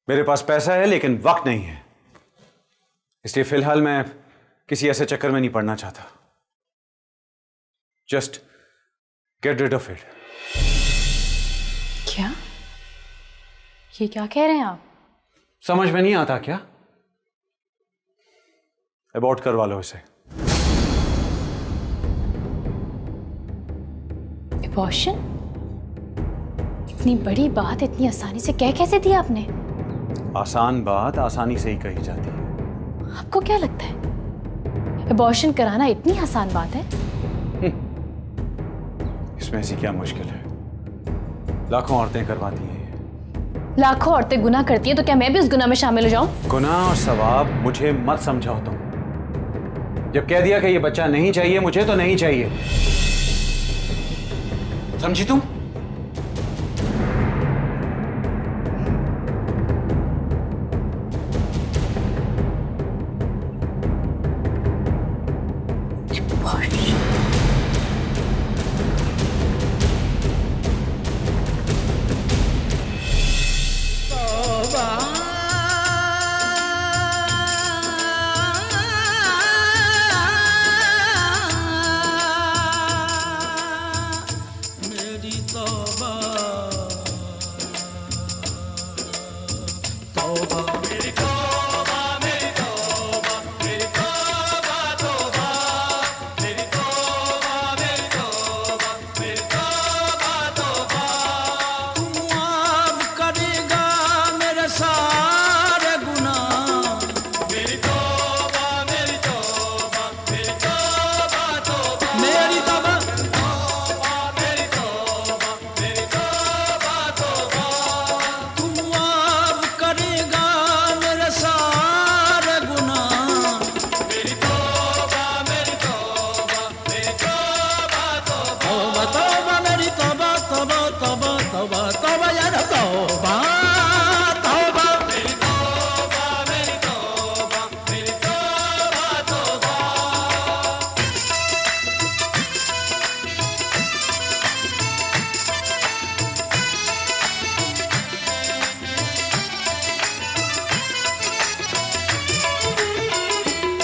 मेरे पास पैसा है लेकिन वक्त नहीं है, इसलिए फिलहाल मैं किसी ऐसे चक्कर में नहीं पड़ना चाहता। Just get rid of it. क्या? ये क्या कह रहे हैं आप? समझ में नहीं आता क्या? अबॉर्ट करवा लो इसे। अबॉर्शन? इतनी बड़ी बात इतनी आसानी से कह कैसे दी आपने? आसान बात आसानी से ही कही जाती है। आपको क्या लगता है अबॉर्शन कराना इतनी आसान बात है? इसमें ऐसी क्या मुश्किल है? लाखों औरतें करवाती हैं। लाखों औरतें गुनाह करती हैं, तो क्या मैं भी उस गुनाह में शामिल हो जाऊं? गुनाह और सवाब मुझे मत समझाओ तुम। जब कह दिया कि ये बच्चा नहीं चाहिए मुझे, तो नहीं चाहिए, समझी तुम?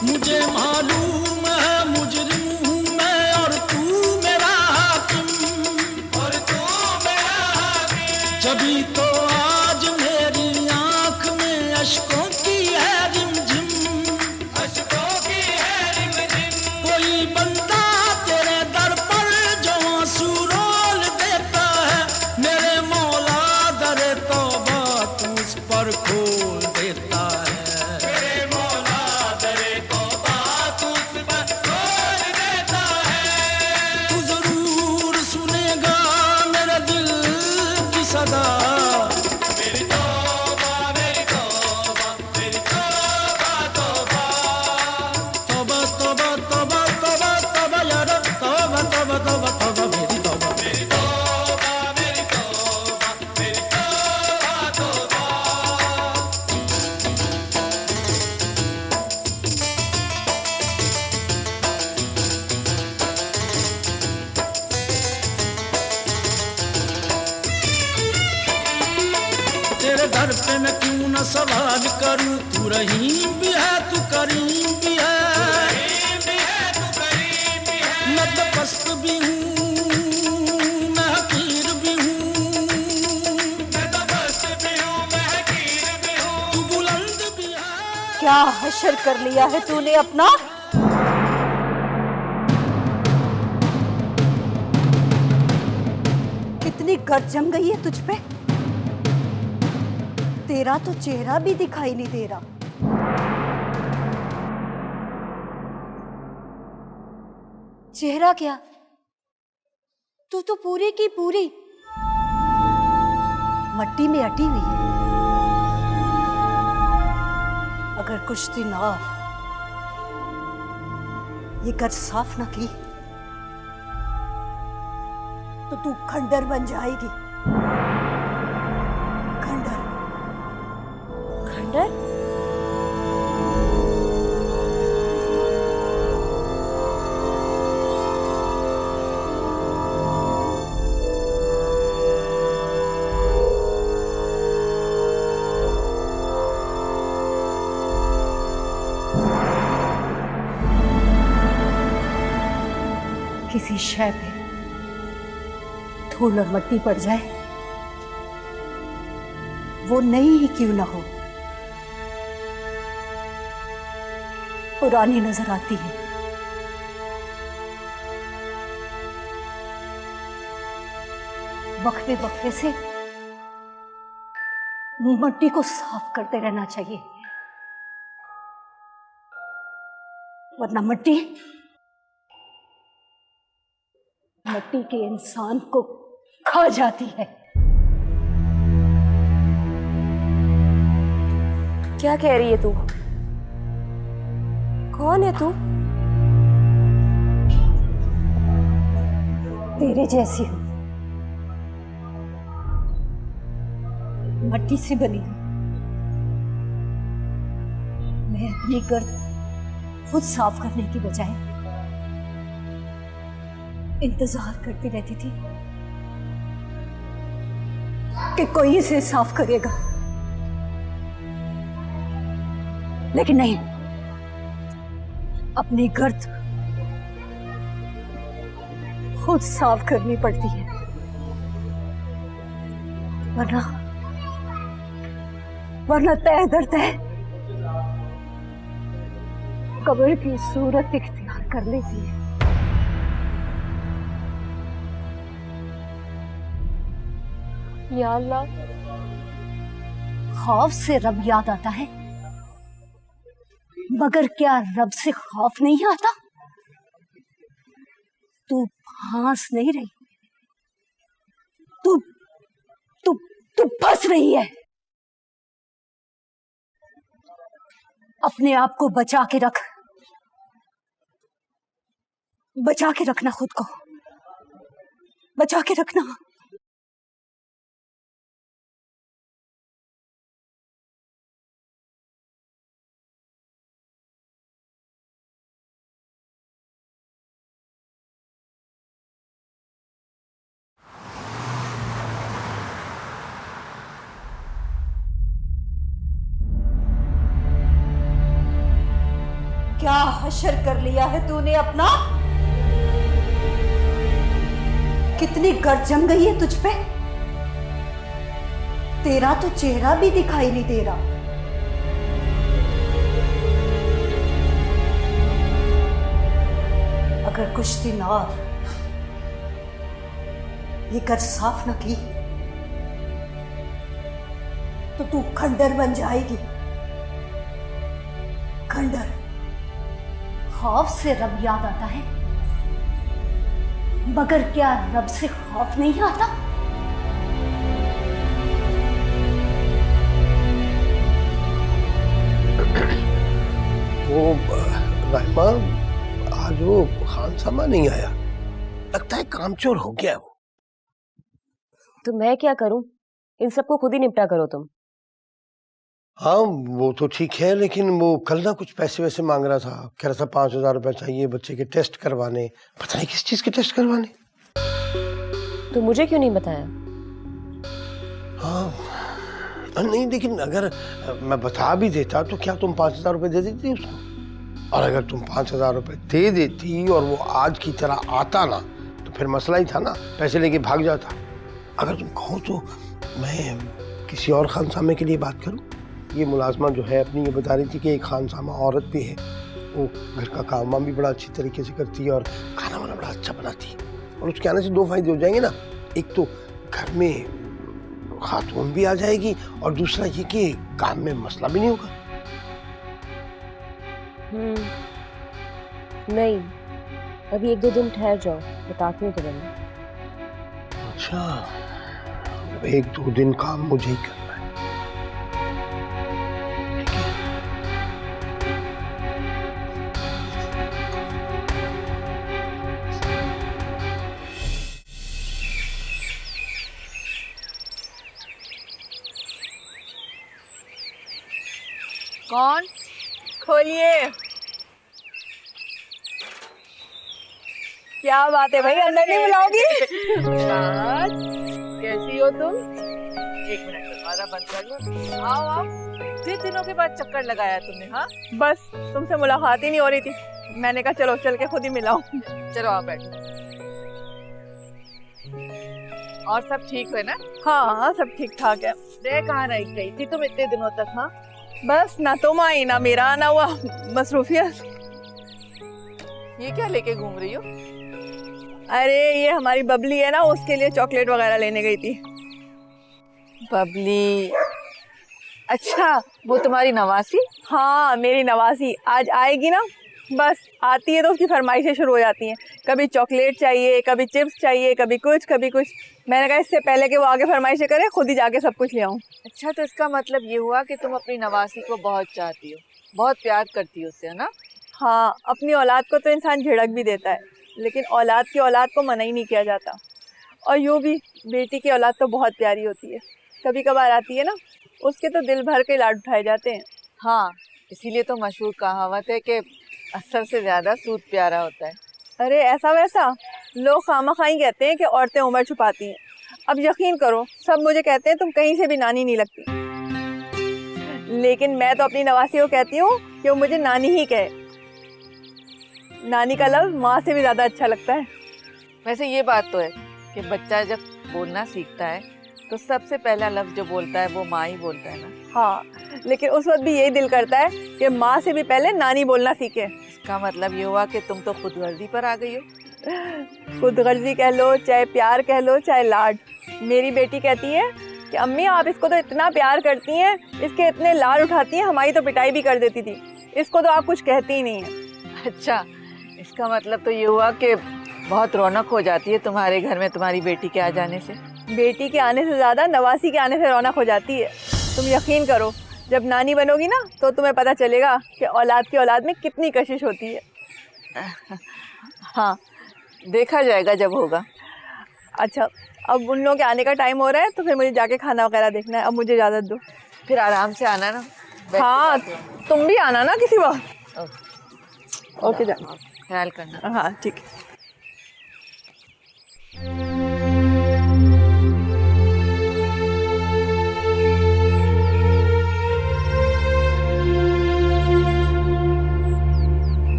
मुझे मालूम है मुजरिम हूँ मैं और तू मेरा हाकिम, जभी तो आज मेरी आंख में अश्कों की है रिमझिम। कोई बंदा तेरे दर पर जो आंसू रोल देता है, मेरे मौला दरे तौबा तू उस पर खोल देता है। तेरे दर पे मैं क्यों न सवाल करूं, तू रहीम भी है तू करीम भी है। मैं तो पस्त भी हूँ मैं हकीर भी हूँ, तू बुलंद भी है। क्या हशर कर लिया है तूने अपना? कितनी गर्द जम गई है तुझ पे? तेरा तो चेहरा भी दिखाई नहीं दे रहा। चेहरा क्या, तू तो पूरी की पूरी मट्टी में अटी हुई है। अगर कुछ दिन और ये गर्द साफ ना की तो तू खंडर बन जाएगी। खंडर खंडर किसी शय पे धूल और मट्टी पड़ जाए, वो नई ही क्यों ना हो, पुरानी नजर आती है। वक्फे वक्फे से मट्टी को साफ करते रहना चाहिए, वरना मट्टी के इंसान को खा जाती है। क्या कह रही है तू? कौन है तू? तेरे जैसी हूं, मट्टी से बनी हूं। मैं अपनी गर्द खुद साफ करने की बजाय इंतजार करती रहती थी कि कोई इसे साफ करेगा, लेकिन नहीं, अपनी गर्द खुद साफ करनी पड़ती है, वरना तय दर तय कब्र की सूरत इख्तियार कर लेती है। या अल्लाह, खौफ से रब याद आता है, मगर क्या रब से खौफ नहीं आता? तू फांस नहीं रही, तू फंस रही है। अपने आप को बचा के रखना, खुद को बचा के रखना। क्या हशर कर लिया है तूने अपना? कितनी गर्द जम गई है तुझ पे? तेरा तो चेहरा भी दिखाई नहीं दे रहा। अगर कुछ दिन और ये गर्द साफ न की तो तू खंडर बन जाएगी। खंडर। खौफ से रब याद आता है, मगर क्या रब से खौफ नहीं आता? वो राहिमा, आज वो खान सामा नहीं आया, लगता है कामचोर हो गया वो। तो मैं क्या करूं? इन सबको खुद ही निपटा करो तुम। हाँ वो तो ठीक है, लेकिन वो कल ना कुछ पैसे वैसे मांग रहा था, कह रहा था 5,000 रुपए चाहिए बच्चे के टेस्ट करवाने, पता नहीं किस चीज के टेस्ट करवाने। तो मुझे क्यों नहीं बताया? हाँ नहीं, लेकिन अगर मैं बता भी देता तो क्या तुम 5,000 रुपए दे देती उसको? और अगर तुम 5,000 रुपए दे देती और वो आज की तरह आता ना, तो फिर मसला ही था ना, पैसे लेके भाग जाता। अगर तुम कहो तो मैं किसी और खानसामे के लिए बात करूं। ये मुलाजमा जो है अपनी ये बता रही थी कि एक खानसामा औरत भी है, वो घर का काम वाम भी बड़ा अच्छी तरीके से करती है और खाना वाना बड़ा अच्छा बनाती है। और उसके आने से 2 फायदे हो जाएंगे ना, एक तो घर में खातून भी आ जाएगी और दूसरा ये कि काम में मसला भी नहीं होगा। नहीं, अभी 1-2 दिन ठहर जाओ, बताती हूँ तुम्हें। अच्छा, 1-2 दिन काम मुझे ही करना है। कौन? खोलिए। क्या बात है भाई, अंदर नहीं बुलाओगी? कैसी हो तुम? 1 मिनट दरवाजा बंद कर लो। आओ आओ। कितने दिनों के बाद चक्कर लगाया तुमने? हाँ बस तुमसे मुलाकात ही नहीं हो रही थी, मैंने कहा चलो चल के खुद ही मिलाऊं। चलो आप बैठो। और सब ठीक है ना? हाँ हाँ सब ठीक ठाक है। रे कहाँ रह गई थी तुम इतने दिनों तक? हाँ, बस ना तुम आई ना मेरा आना हुआ, मसरूफियत। ये क्या लेके घूम रही हो? अरे ये हमारी बबली है ना, उसके लिए चॉकलेट वगैरह लेने गई थी। बबली? अच्छा, वो तुम्हारी नवासी? हाँ मेरी नवासी आज आएगी ना, बस आती है तो उसकी फरमाइशें शुरू हो जाती हैं। कभी चॉकलेट चाहिए, कभी चिप्स चाहिए, कभी कुछ कभी कुछ। मैंने कहा इससे पहले कि वो आगे फरमाइशें करे, खुद ही जाके सब कुछ ले आऊँ। अच्छा, तो इसका मतलब ये हुआ कि तुम अपनी नवासी को बहुत चाहती हो, बहुत प्यार करती हो उससे, है ना? हाँ, अपनी औलाद को तो इंसान झिड़क भी देता है, लेकिन औलाद की औलाद को मना ही नहीं किया जाता। और यूँ भी बेटी की औलाद तो बहुत प्यारी होती है, कभी कभार आती है ना, उसके तो दिल भर के लाड उठाए जाते हैं। हाँ, इसीलिए तो मशहूर कहावत है कि असर से ज्यादा सूद प्यारा होता है। अरे ऐसा वैसा लोग खामखाई कहते हैं कि औरतें उम्र छुपाती हैं। अब यकीन करो, सब मुझे कहते हैं तुम कहीं से भी नानी नहीं लगती, लेकिन मैं तो अपनी नवासी को कहती हूँ कि वो मुझे नानी ही कहे। नानी का लफ्ज़ माँ से भी ज़्यादा अच्छा लगता है। वैसे ये बात तो है कि बच्चा जब बोलना सीखता है तो सबसे पहला लफ्ज़ जो बोलता है वो माँ ही बोलता है ना। हाँ, लेकिन उस वक्त भी यही दिल करता है कि माँ से भी पहले नानी बोलना सीखे। इसका मतलब ये हुआ कि तुम तो खुदगर्जी पर आ गई हो। खुदगर्जी कह लो, चाहे प्यार कह लो, चाहे लाड। मेरी बेटी कहती है कि अम्मी आप इसको तो इतना प्यार करती हैं, इसके इतने लाड उठाती हैं, हमारी तो पिटाई भी कर देती थी, इसको तो आप कुछ कहती ही नहीं है। अच्छा, इसका मतलब तो ये हुआ कि बहुत रौनक हो जाती है तुम्हारे घर में तुम्हारी बेटी के आ जाने से। बेटी के आने से ज़्यादा नवासी के आने से रौनक हो जाती है। तुम यकीन करो, जब नानी बनोगी ना तो तुम्हें पता चलेगा कि औलाद की औलाद में कितनी कशिश होती है। हाँ, देखा जाएगा जब होगा। अच्छा, अब उन लोगों के आने का टाइम हो रहा है, तो फिर मुझे जाके खाना वगैरह देखना है। अब मुझे इजाज़त दो। फिर आराम से आना ना। हाँ, तुम भी आना ना किसी वक्त। ओके जा, ख्याल करना। हाँ ठीक है।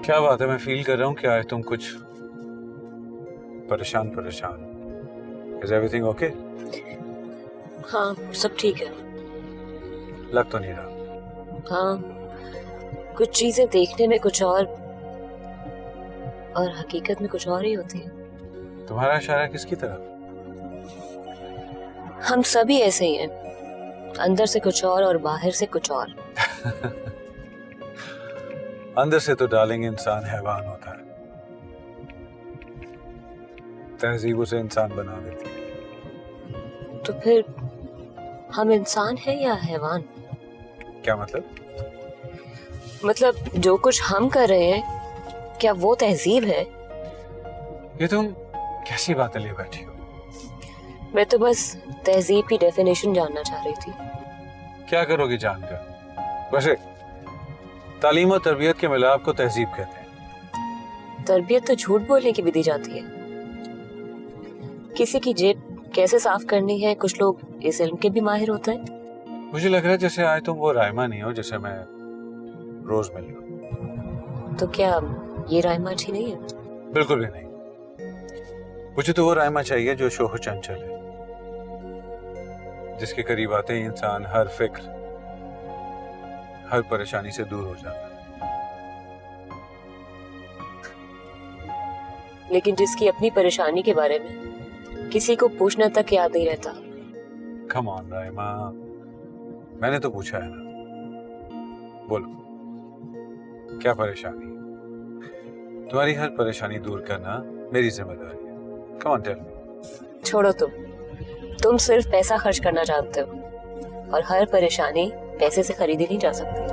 क्या बात है, मैं फील कर रहा हूँ क्या है तुम कुछ परेशान। Is everything okay? हाँ सब ठीक है। लग तो नहीं रहा। हाँ, कुछ चीजें देखने में कुछ और हकीकत में कुछ और ही होती है। तुम्हारा इशारा किसकी तरफ? हम सभी ऐसे ही हैं, अंदर से कुछ और बाहर से कुछ और। अंदर से तो डार्लिंग इंसान हैवान होता है, तहजीब उसे इंसान बना देती है। तो फिर हम इंसान हैं या हैवान? क्या मतलब? मतलब जो कुछ हम कर रहे हैं, क्या वो तहजीब है? ये तुम कैसी बातें ले बैठी हो? मैं तो बस तहजीब की डेफिनेशन जानना चाह रही थी। क्या करोगी जानकर? वैसे तालीम और तरबियत के मिलाप को तहजीब कहते हैं। तरबियत तो झूठ बोलने की भी दी जाती है। किसी की जेब कैसे साफ करनी है, कुछ लोग इस इल्म के भी माहिर होते हैं। मुझे लग रहा है जैसे आज तुम वो रायमा नहीं हो जिसे मैं रोज मिल रहा हूं। तो क्या ये रायमा अच्छी नहीं है? बिल्कुल भी नहीं। मुझे तो वो रायमा चाहिए जो शोह चंचल है, जिसके करीब आते ही इंसान हर फिक्र, हर परेशानी से दूर हो जाता है। लेकिन जिसकी अपनी परेशानी के बारे में किसी को पूछना तक याद नहीं रहता। कम ऑन रायमा, मैंने तो पूछा है ना। बोलो, क्या परेशानी? तुम्हारी हर परेशानी दूर करना मेरी जिम्मेदारी है। Come on tell me. छोड़ो, तुम सिर्फ पैसा खर्च करना जानते हो, और हर परेशानी पैसे से खरीदी नहीं जा सकती।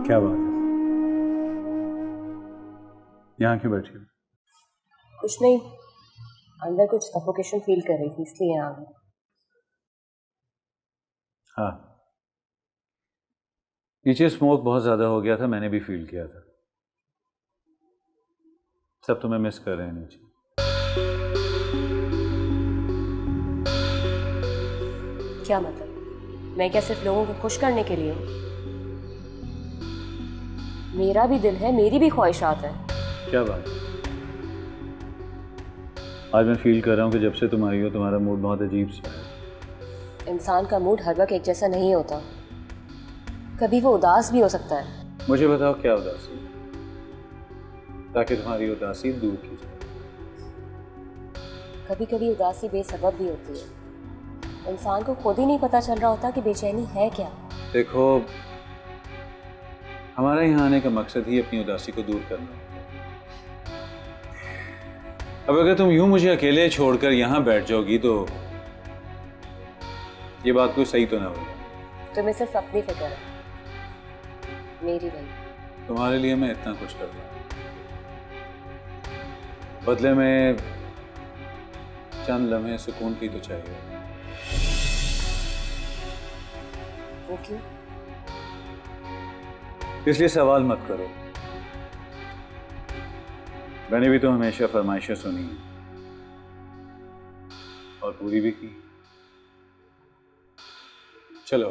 क्या बात है? यहाँ क्यों बैठी हो? कुछ नहीं, अंदर कुछ सफोकेशन फील कर रही थी इसलिए यहाँ आ गई। हाँ, नीचे स्मोक बहुत ज्यादा हो गया था, मैंने भी फील किया था। सब तुम्हें मिस कर रहे हैं नीचे। क्या मतलब? मैं क्या सिर्फ लोगों को खुश करने के लिए हूँ? मेरा भी दिल है, मेरी भी ख्वाहिशात है। क्या बात है? आज मैं फील कर रहा हूँ कि जब से तुम आई हो तुम्हारा मूड बहुत अजीब सा है। इंसान का मूड हर वक्त एक जैसा नहीं होता, कभी वो उदास भी हो सकता है। मुझे बताओ क्या उदासी है, ताकि तुम्हारी उदासी दूर की जाए। कभी कभी उदासी बेसबब भी होती है, इंसान को खुद ही नहीं पता चल रहा होता कि बेचैनी है क्या। देखो, हमारे यहाँ आने का मकसद ही अपनी उदासी को दूर करना है। अब अगर तुम यूं मुझे अकेले छोड़कर यहाँ बैठ जाओगी तो ये बात कोई सही तो ना होगा। तुम्हें सिर्फ अपनी फिक्र है, मेरी नहीं। तुम्हारे लिए मैं इतना कुछ कर रहा हूँ, बदले में चंद लम्हे सुकून की तो चाहिए। वो क्यों? इसलिए सवाल मत करो, मैंने भी तो हमेशा फरमाइशें सुनी हैं और पूरी भी की। चलो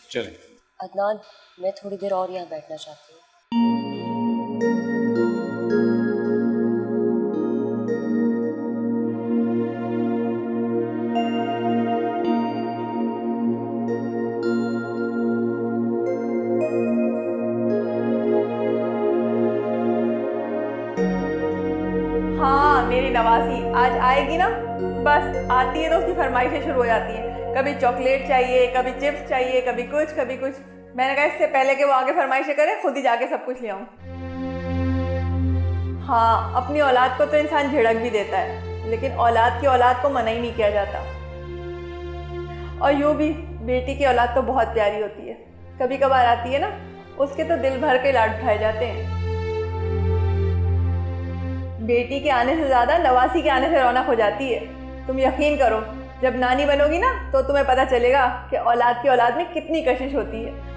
चलें। अदनान, मैं थोड़ी देर और यहाँ बैठना चाहती हूँ। हाँ, मेरी नवासी आज आएगी ना, बस आती है तो उसकी फरमाइशें शुरू हो जाती हैं। कभी चॉकलेट चाहिए, कभी चिप्स चाहिए, कभी कुछ कभी कुछ। मैंने कहा इससे पहले कि वो आगे फरमाइशें करे, खुद ही जाके सब कुछ ले आऊँ। हाँ, अपनी औलाद को तो इंसान झिड़क भी देता है, लेकिन औलाद की औलाद को मना ही नहीं किया जाता। और यूँ भी बेटी की औलाद तो बहुत प्यारी होती है, कभी कभार आती है ना, उसके तो दिल भर के लाड उठाए जाते हैं। बेटी के आने से ज़्यादा नवासी के आने से रौनक हो जाती है। तुम यकीन करो, जब नानी बनोगी ना तो तुम्हें पता चलेगा कि औलाद की औलाद में कितनी कशिश होती है।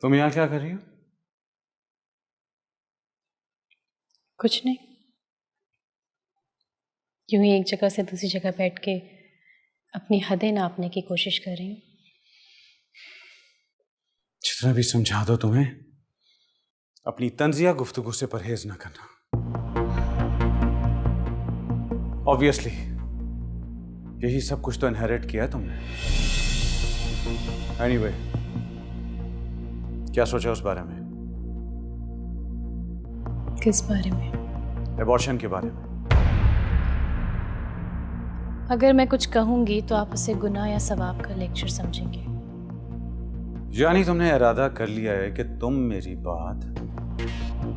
तुम यहाँ क्या कर रही हो? कुछ नहीं, यूं ही एक जगह से दूसरी जगह बैठ के अपनी हदें नापने की कोशिश कर रही हूँ। जितना भी समझा दो तुम्हें, अपनी तंजिया गुफ्तगू से परहेज ना करना। ऑब्वियसली यही सब कुछ तो इनहेरिट किया है तुमने। एनीवे, क्या सोचा उस बारे में? किस बारे में? एबॉर्शन के बारे में। अगर मैं कुछ कहूंगी तो आप उसे गुनाह या सवाब का लेक्चर समझेंगे। यानी तुमने इरादा कर लिया है कि तुम मेरी बात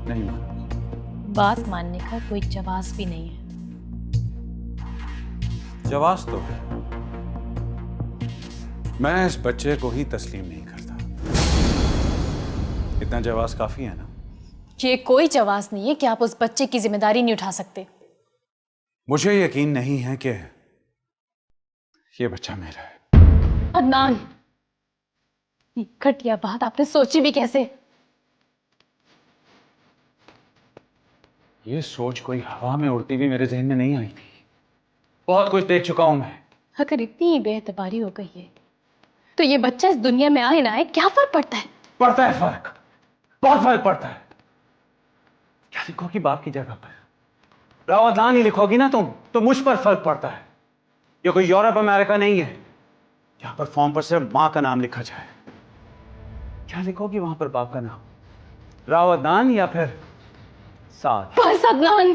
नहीं मानोगी। बात मानने का कोई जवाब भी नहीं है। जवाब तो है, मैं इस बच्चे को ही तस्लीम नहीं करता। इतना जवाब काफी है ना? ये कोई जवाब नहीं है कि आप उस बच्चे की जिम्मेदारी नहीं उठा सकते। मुझे यकीन नहीं है कि ये बच्चा मेरा है। अदनान, ये घटिया बात आपने सोची भी कैसे? ये सोच कोई हवा में उड़ती हुई मेरे जहन में नहीं आई थी। बहुत कुछ देख चुका हूं मैं। अगर इतनी बेएतबारी हो गई है तो ये बच्चा इस दुनिया में आए ना आए, क्या फर्क पड़ता है? पड़ता है फर्क, बहुत फर्क पड़ता है। क्या लिखोगी बाप की जगह पर? रावतलान ही लिखोगी ना तुम तो मुझ पर फर्क पड़ता है। ये कोई यूरोप अमेरिका नहीं है जहां पर फॉर्म पर सिर्फ माँ का नाम लिखा जाए। क्या लिखोगी वहां पर बाप का नाम? रावतलान या फिर साथ? बस अदनान,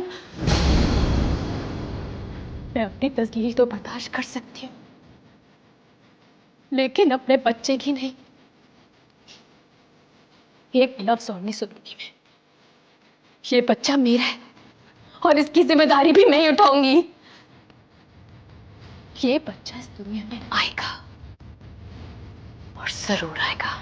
मैं अपनी तस्लील तो बर्दाश्त कर सकती हूँ, लेकिन अपने बच्चे की नहीं। एक लफ्ज और नहीं सुनूंगी मैं। ये बच्चा मेरा है और इसकी जिम्मेदारी भी मैं ही उठाऊंगी। ये बच्चा इस दुनिया में आएगा और जरूर आएगा।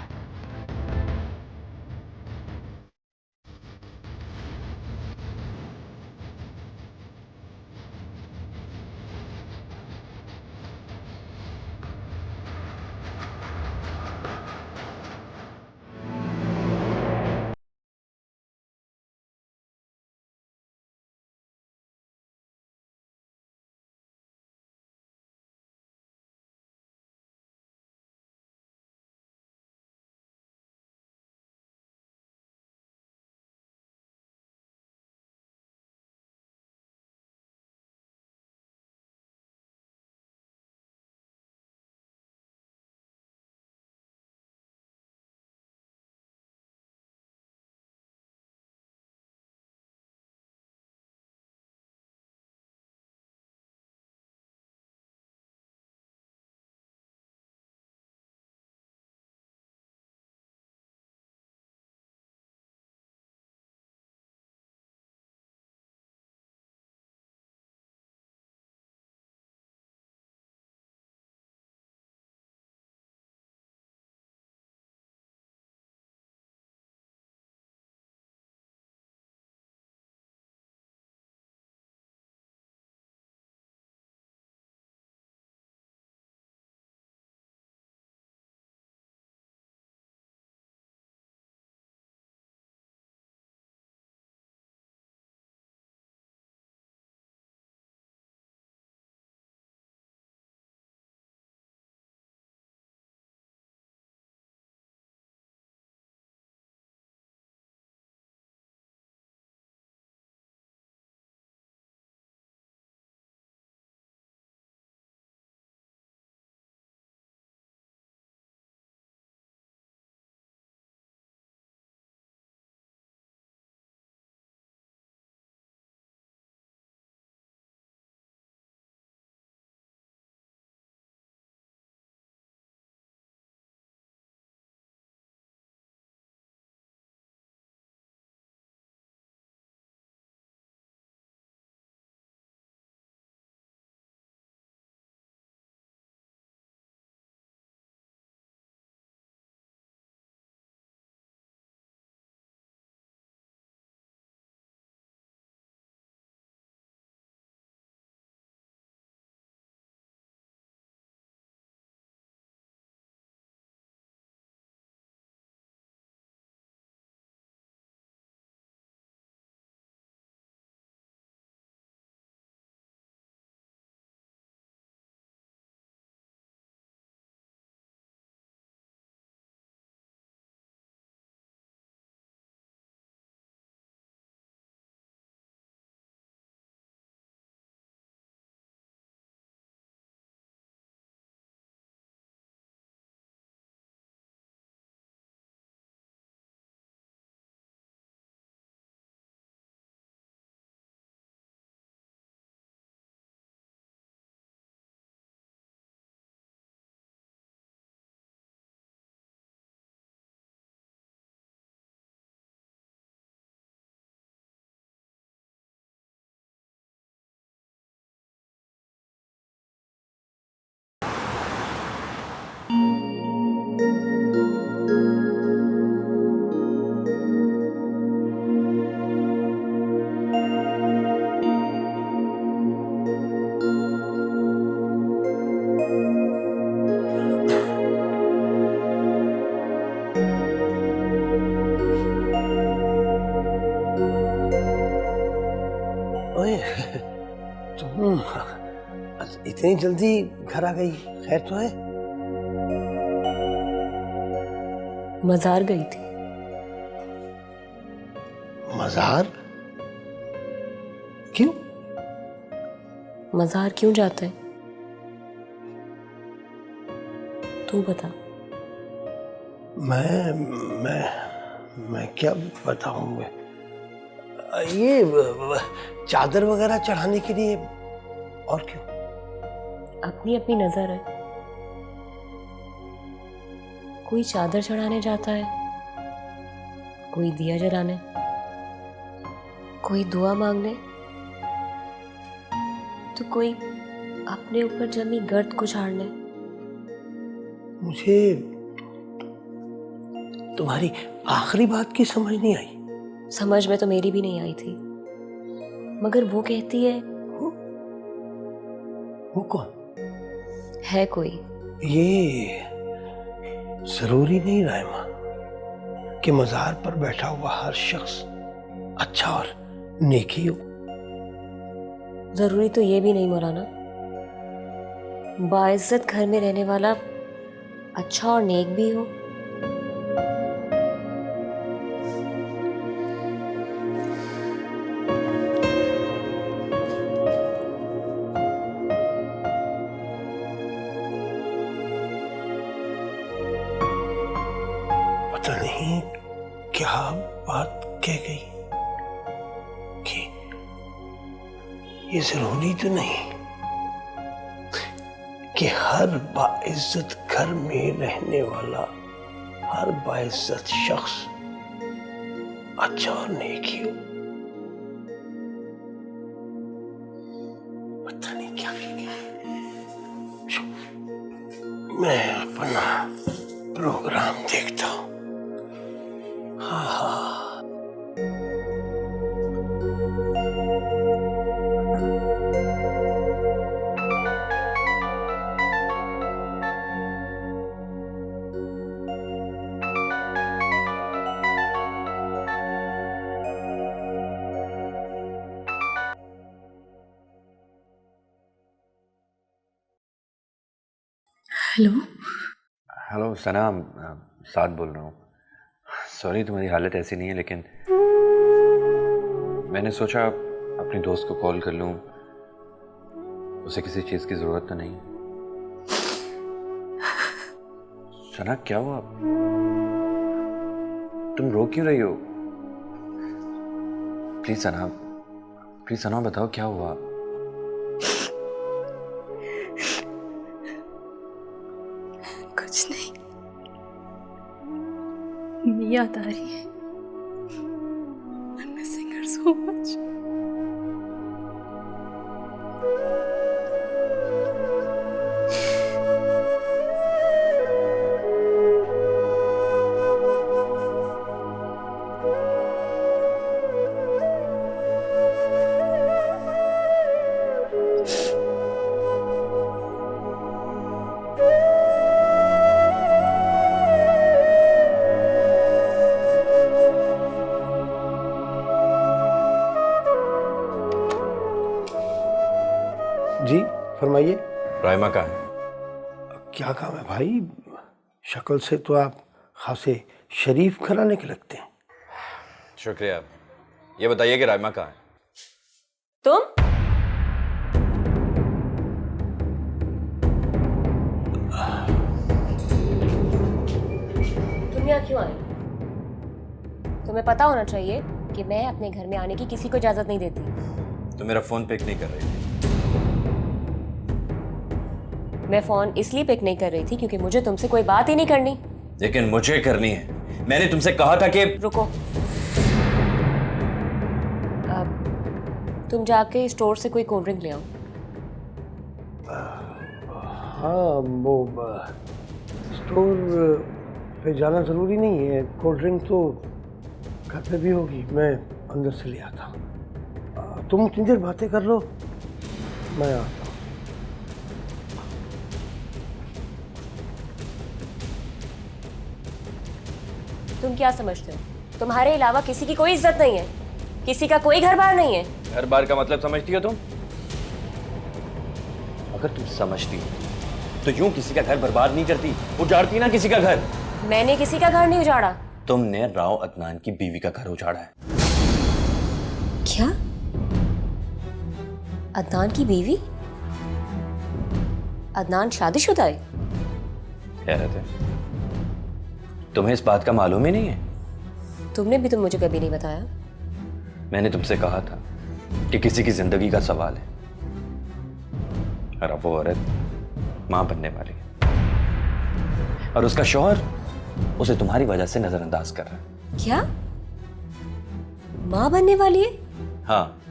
ओए, तुम इतनी जल्दी घर आ गई? खैर तो है? मजार गई थी। मजार? क्यों? मजार क्यों जाता है तू बता। मैं क्या बताऊं? ये चादर वगैरह चढ़ाने के लिए। और क्यों? अपनी अपनी नजर है। कोई चादर चढ़ाने जाता है, कोई दिया जलाने, कोई दुआ मांगने, तो कोई अपने ऊपर जमी गर्द को झाड़ने। मुझे तुम्हारी आखिरी बात की समझ नहीं आई। समझ में तो मेरी भी नहीं आई थी, मगर वो कहती है वो कौन? है कोई। ये जरूरी नहीं रायमा कि मजार पर बैठा हुआ हर शख्स अच्छा और नेकी हो। जरूरी तो ये भी नहीं मौलाना, बाइज्जत घर में रहने वाला अच्छा और नेक भी हो। पता नहीं क्या बात कह गई कि ये जरूरी तो नहीं कि हर बाइज्जत घर में रहने वाला हर बाइज्जत शख्स अच्छा और नेक ही हो। पता नहीं क्या कह गई। मैं अपना प्रोग्राम देखता हूँ। हाँ हाँ। हेलो। हेलो सना, साद बोल रहा हूँ। सॉरी तुम्हारी हालत ऐसी नहीं है, लेकिन मैंने सोचा अपनी दोस्त को कॉल कर लूँ। उसे किसी चीज़ की ज़रूरत तो नहीं। सना क्या हुआ? तुम रो क्यों रही हो? प्लीज सना बताओ क्या हुआ? कुछ नहीं, याद आ रही है। I'm missing her so much. जी फरमाइए। राइमा कहाँ है? क्या काम है भाई? शक्ल से तो आप खासे शरीफ घराने के लगते हैं। शुक्रिया। ये बताइए कि राइमा कहाँ है? तुम यहाँ क्यों आए? तुम्हें पता होना चाहिए कि मैं अपने घर में आने की किसी को इजाजत नहीं देती। तो मेरा फोन पिक नहीं कर रही थी। मैं फोन इसलिए पिक नहीं कर रही थी क्योंकि मुझे तुमसे कोई बात ही नहीं करनी। लेकिन मुझे करनी है। मैंने तुमसे कहा था कि रुको। अब तुम जाके स्टोर से कोई कोल्ड ड्रिंक ले आओ। हाँ वो स्टोर पे जाना ज़रूरी नहीं है। कोल्ड ड्रिंक तो घर पे भी होगी, मैं अंदर से ले आता हूँ। तुम इतनी देर बातें कर लो, मैं आता हूँ। तुम क्या समझते हो? तुम्हारे अलावा किसी की कोई इज्जत नहीं है, किसी का कोई घर बार नहीं है। घर बार का मतलब समझती हो तुम? अगर तुम समझती हो तो यूं किसी का घर बर्बाद नहीं करती, उजाड़ती ना किसी का घर। मैंने किसी का घर नहीं उजाड़ा। तुमने राव अदनान की बीवी का घर उजाड़ा है। क्या? अदनान की बीवी? अदनान शादीशुदा है? हैरत है, तुम्हें इस बात का मालूम ही नहीं है? तुमने भी तो मुझे कभी नहीं बताया। मैंने तुमसे कहा था कि किसी की जिंदगी का सवाल है, और अब वो औरत मां बनने वाली है, और उसका शौहर उसे तुम्हारी वजह से नजरअंदाज कर रहा है। क्या माँ बनने वाली है? हाँ,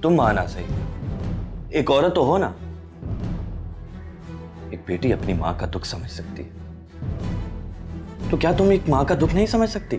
तुम माँ ना सही, एक औरत तो हो ना। एक बेटी अपनी माँ का दुख समझ सकती है, तो क्या तुम एक माँ का दुख नहीं समझ सकती?